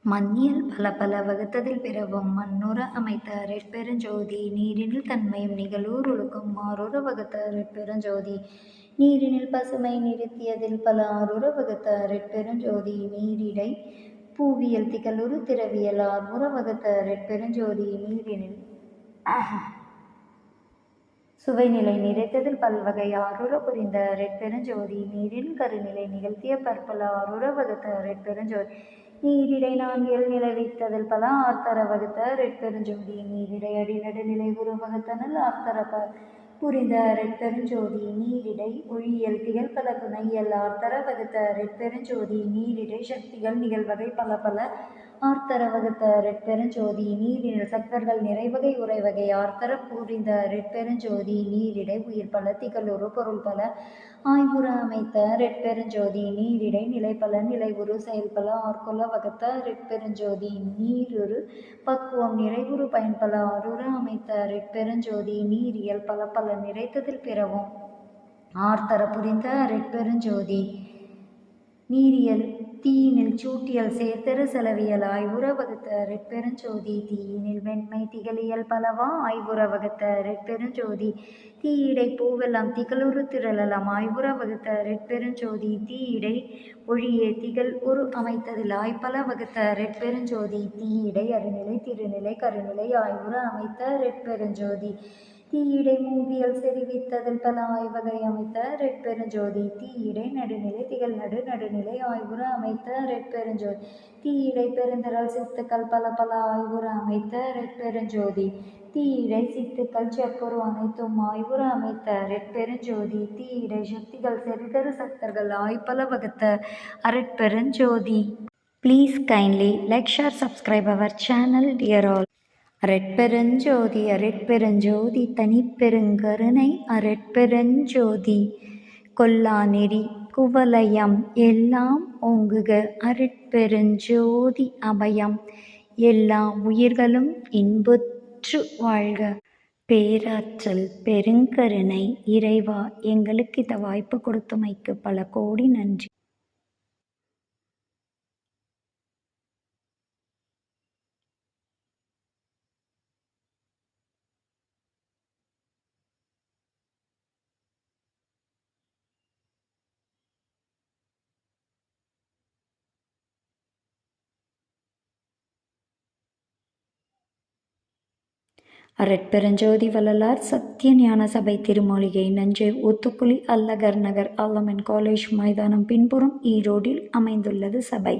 மன்னியல் பலபல வகுத்ததில் பிறவும் மண்ணுற அமைத்த அருட்பெருஞ்சோதி நீரினில் தன்மையும் நிகழூர் ஒழுக்கும் மாறுற வகுத்த அருட்பெருஞ்சோதி நீரினில் பசுமை நிறுத்தியதில் பல ஆறுற வகுத்த அருட்பெருஞ்சோதி நீரிடை பூவியல் திகழுறு திரவியல் ஆறுற வகுத்த அருட்பெருஞ்சோதி நீரினில் சுவைநிலை நிறைத்ததில் பல்வகை ஆறுற புரிந்த அருட்பெருஞ்சோதி நீரின் கருநிலை நிகழ்த்திய பற்பல ஆறுற வகுத்த அருட்பெருஞ்சோதி நீரிடை நான்கில் நிலவித்ததில் பல ஆர்த்தர வகுத்த அருட்பெருஞ்சோதி நீரிடை அடிநடுநிலை குரு வகுத்தனல் ஆர்த்தர புரிந்த அருட்பெருஞ்சோதி நீரிடை ஒழியல் திகழ் பல துணையல் ஆர்த்தர வகுத்த அருட்பெருஞ்சோதி நீரிடை சக்திகள் நிகழ்வகை பல பல ஆர்த்தர வகுத்த அருட்பெருஞ்சோதி நீரினில் சக்தர்கள் நிறைவகை உரைவகை ஆர்த்தர புரிந்த அருட்பெருஞ்சோதி நீரிடை உயிர் பல திகழொரு பொருள் பல ஆய்வுற அமைத்த அருட்பெருஞ்சோதி நீரிடை நிலைப்பல நிலைவுறு செயல்பல ஆர்கொல வகுத்த அருட்பெருஞ்சோதி நீருரு பக்குவம் நிறைவுறு பயன்பல ஆறுற அமைத்த அருட்பெருஞ்சோதி நீரியல் பல பல நிறைத்ததில் பிறவும் ஆர்த்தர புரிந்த அருட்பெருஞ்சோதி நீரியல் தீயினில் சூட்டியல் சேர்த்தரு செலவியல் ஆய்வுற வகுத்த அருட்பெருஞ்சோதி தீயினில் வெண்மை திகழியல் பலவா ஆய்வுற வகுத்த அருட்பெருஞ்சோதி தீயிடை பூவெல்லாம் திகழுறு திரளலாம் ஆய்வுற வகுத்த அருட்பெருஞ்சோதி தீயிடை ஒழியே திகழ் ஒரு அமைத்ததில் ஆய்பல வகுத்த அருட்பெருஞ்சோதி தீயிடை அருநிலை திருநிலை கருநிலை ஆய்வுற அமைத்த அருட்பெருஞ்சோதி தீயிடை மூவியல் செறிவித்ததில் பல ஆய்வகை அமைத்த அருட்பெருஞ்சோதி தீயிடை நடுநிலை திகழ் நடுநிலை ஆய்வுற அமைத்த அருட்பெருஞ்சோதி தீயிடை பெருந்திரள் சித்துக்கள் பல பல ஆய்வுற அமைத்த அருட்பெருஞ்சோதி தீயிடை சித்துக்கள் செப்பொரு அனைத்தும் ஆய்வுற அமைத்த அருட்பெருஞ்சோதி தீயிடை சக்திகள் செறிதரு சக்தர்கள் ஆய்பல வகுத்த அருட்பெருஞ்சோதி. Please kindly like, share, subscribe our channel, dear all. அருட்பெருஞ்சோதி அருட்பெருஞ்சோதி தனிப்பெருங்கருணை அருட்பெருஞ்சோதி கொல்லா நெறி குவலயம் எல்லாம் ஓங்குக அருட்பெருஞ்சோதி அபயம் எல்லா உயிர்களும் இன்புற்று வாழ்க. பேராற்றல் பெருங்கருணை இறைவா, எங்களுக்கு இந்த வாய்ப்பு கொடுத்தமைக்கு பல கோடி நன்றி. அருட்பெருஞ்சோதி வள்ளலார் சத்திய ஞான சபை திருமூலிகை நஞ்சை ஊத்துக்குளி அல்லகர் நகர் அல்லமன் காலேஜ் மைதானம் பின்புறம் ஈரோடில் அமைந்துள்ளது சபை.